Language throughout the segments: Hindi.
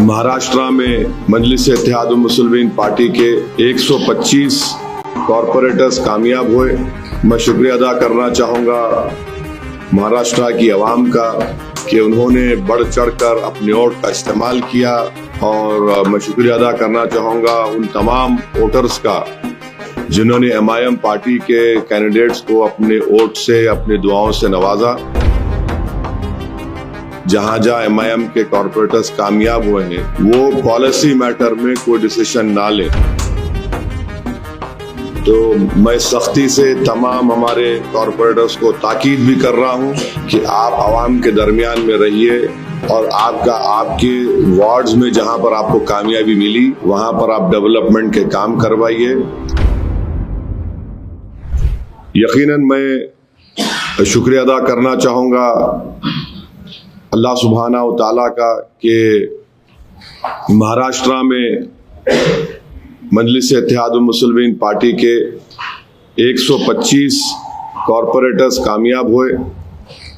महाराष्ट्र में मजलिस-ए-इत्तेहादुल मुस्लिमीन पार्टी के 125 कॉरपोरेटर्स कामयाब हुए। मैं शुक्रिया अदा करना चाहूँगा महाराष्ट्र की आवाम का कि उन्होंने बढ़ चढ़कर अपने वोट का इस्तेमाल किया, और मैं शुक्रिया अदा करना चाहूँगा उन तमाम वोटर्स का जिन्होंने एमआईएम पार्टी के कैंडिडेट्स को अपने वोट से, अपने दुआओं से नवाजा। जहां जहां एमआईएम के कॉरपोरेटर्स कामयाब हुए हैं वो पॉलिसी मैटर में कोई डिसीजन ना लें। तो मैं सख्ती से तमाम हमारे कॉरपोरेटर्स को ताकीद भी कर रहा हूं कि आप आवाम के दरमियान में रहिए, और आपके वार्ड्स में जहां पर आपको कामयाबी मिली वहां पर आप डेवलपमेंट के काम करवाइए। यकीनन मैं शुक्रिया अदा करना चाहूँगा अल्लाह सुब्हाना व तआला का कि महाराष्ट्र में मजलिस-ए-इत्तेहादुल मुस्लिमीन पार्टी के 125 कॉरपोरेटर्स कामयाब हुए।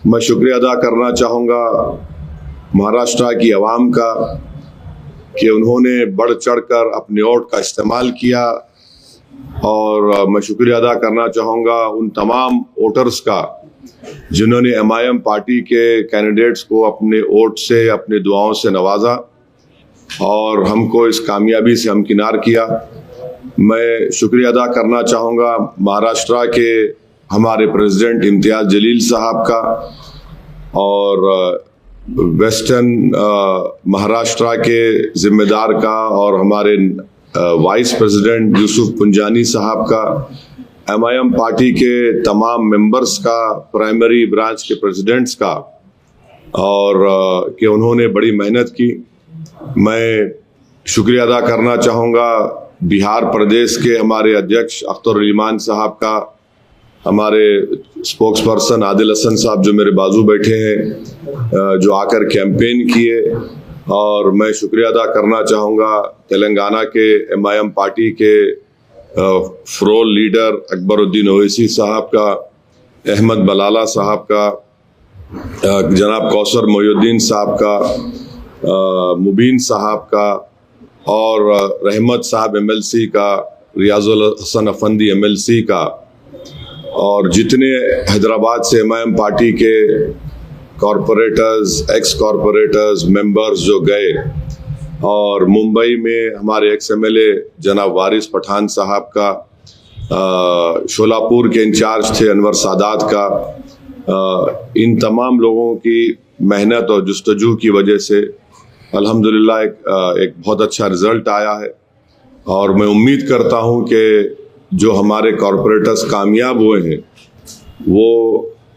मैं शुक्रिया अदा करना चाहूँगा महाराष्ट्र की आवाम का कि उन्होंने बढ़ चढ़कर अपने वोट का इस्तेमाल किया, और मैं शुक्रिया अदा करना चाहूँगा उन तमाम वोटर्स का जिन्होंने एमआईएम पार्टी के कैंडिडेट्स को अपने वोट से, अपने दुआओं से नवाजा और हमको इस कामयाबी से हमकिनार किया। मैं शुक्रिया अदा करना चाहूँगा महाराष्ट्र के हमारे प्रेसिडेंट इम्तियाज़ जलील साहब का, और वेस्टर्न महाराष्ट्र के जिम्मेदार का, और हमारे वाइस प्रेसिडेंट यूसुफ पुंजानी साहब का, एमआईएम पार्टी के तमाम मेंबर्स का, प्राइमरी ब्रांच के प्रेसिडेंट्स का, और कि उन्होंने बड़ी मेहनत की। मैं शुक्रिया अदा करना चाहूँगा बिहार प्रदेश के हमारे अध्यक्ष अख्तर ईमान साहब का, हमारे स्पोक्स पर्सन आदिल हसन साहब जो मेरे बाजू बैठे हैं, जो आकर कैंपेन किए। और मैं शुक्रिया अदा करना चाहूँगा तेलंगाना के एमआईएम पार्टी के फ्रोल लीडर अकबरुद्दीन ओवैसी साहब का, अहमद बलाला साहब का, जनाब कौसर मोहिउद्दीन साहब का, मुबीन साहब का, और रहमत साहब एमएलसी का, रियाजुल हसन अफंदी एमएलसी का, और जितने हैदराबाद से एमआईएम पार्टी के कॉरपोरेटर्स, एक्स कॉरपोरेटर्स, मेंबर्स जो गए, और मुंबई में हमारे एक्स एमएलए जनाब वारिस पठान साहब का, शोलापुर के इंचार्ज थे अनवर सादात का, इन तमाम लोगों की मेहनत और जुस्तजू की वजह से अल्हम्दुलिल्लाह एक बहुत अच्छा रिजल्ट आया है। और मैं उम्मीद करता हूं कि जो हमारे कॉरपोरेटर्स कामयाब हुए हैं वो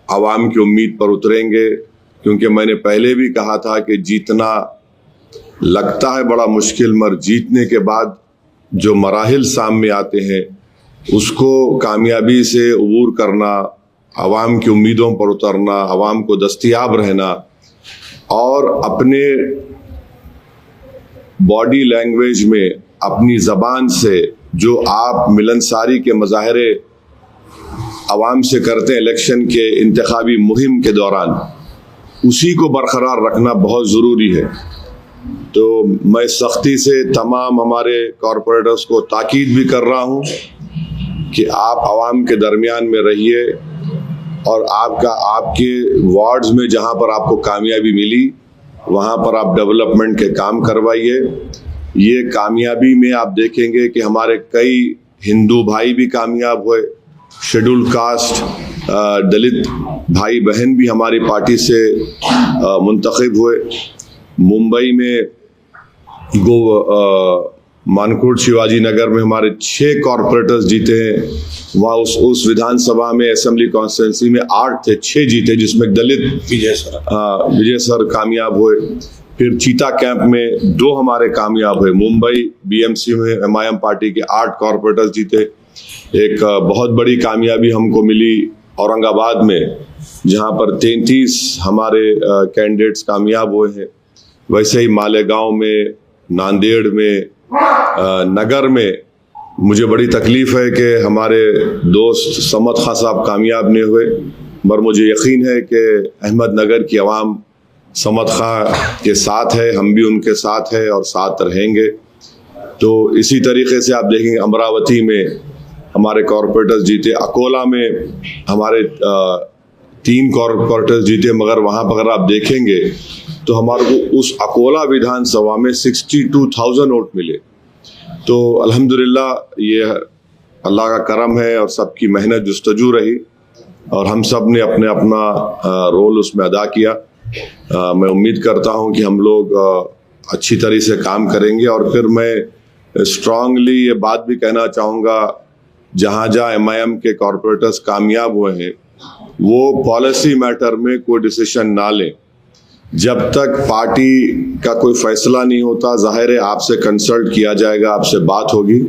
आवाम की उम्मीद पर उतरेंगे, क्योंकि मैंने पहले भी कहा था कि जीतना लगता है बड़ा मुश्किल, मगर जीतने के बाद जो मराहिल सामने आते हैं उसको कामयाबी से अबूर करना, आवाम की उम्मीदों पर उतरना, आवाम को दस्तयाब रहना, और अपने बॉडी लैंग्वेज में, अपनी ज़बान से जो आप मिलनसारी के मज़ाहरे आवाम से करते हैं इलेक्शन के इंतखाबी मुहिम के दौरान, उसी को बरकरार रखना बहुत ज़रूरी है। तो मैं सख्ती से तमाम हमारे कॉरपोरेटर्स को ताकीद भी कर रहा हूँ कि आप आवाम के दरमियान में रहिए, और आपके वार्ड्स में जहाँ पर आपको कामयाबी मिली वहाँ पर आप डेवलपमेंट के काम करवाइए। ये कामयाबी में आप देखेंगे कि हमारे कई हिंदू भाई भी कामयाब हुए, शेड्यूल कास्ट दलित भाई बहन भी हमारी पार्टी से मुंतखब हुए। मुंबई में मानकोट शिवाजी नगर में हमारे 6 कॉरपोरेटर्स जीते हैं। वहाँ उस विधानसभा में, असेंबली कॉन्स्टिट्यूंसी में 8 थे, 6 जीते, जिसमें दलित विजय सर कामयाब हुए। फिर चीता कैंप में 2 हमारे कामयाब हुए। मुंबई बीएमसी में एमआईएम पार्टी के 8 कॉरपोरेटर्स जीते। एक बहुत बड़ी कामयाबी हमको मिली औरंगाबाद में, जहाँ पर 33 हमारे कैंडिडेट्स कामयाब हुए हैं। वैसे ही मालेगांव में, नांदेड़ में, नगर में मुझे बड़ी तकलीफ है कि हमारे दोस्त समद खां साहब कामयाब नहीं हुए, मगर मुझे यकीन है कि अहमदनगर की आवाम समद खां के साथ है, हम भी उनके साथ है और साथ रहेंगे। तो इसी तरीके से आप देखेंगे अमरावती में हमारे कॉरपोरेटर्स जीते, अकोला में हमारे 3 कॉरपोरेटर्स जीते, मगर वहाँ पर अगर आप देखेंगे तो हमारे को उस अकोला विधानसभा में 62,000 वोट मिले। तो अल्हम्दुलिल्लाह ये अल्लाह का करम है और सबकी मेहनत जुस्तजू रही और हम सब ने अपने अपना रोल उसमें अदा किया। मैं उम्मीद करता हूं कि हम लोग अच्छी तरह से काम करेंगे। और फिर मैं स्ट्रांगली ये बात भी कहना चाहूँगा, जहाँ जहाँ MIM के कॉरपोरेटर्स कामयाब हुए हैं वो पॉलिसी मैटर में कोई डिसीजन ना लें जब तक पार्टी का कोई फैसला नहीं होता। जाहिर है आपसे कंसल्ट किया जाएगा, आपसे बात होगी,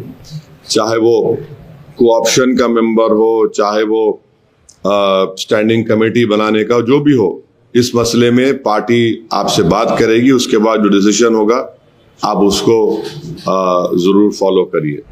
चाहे वो कोऑप्शन का मेंबर हो, चाहे वो स्टैंडिंग कमेटी बनाने का, जो भी हो, इस मसले में पार्टी आपसे बात करेगी। उसके बाद जो डिसीजन होगा आप उसको जरूर फॉलो करिए।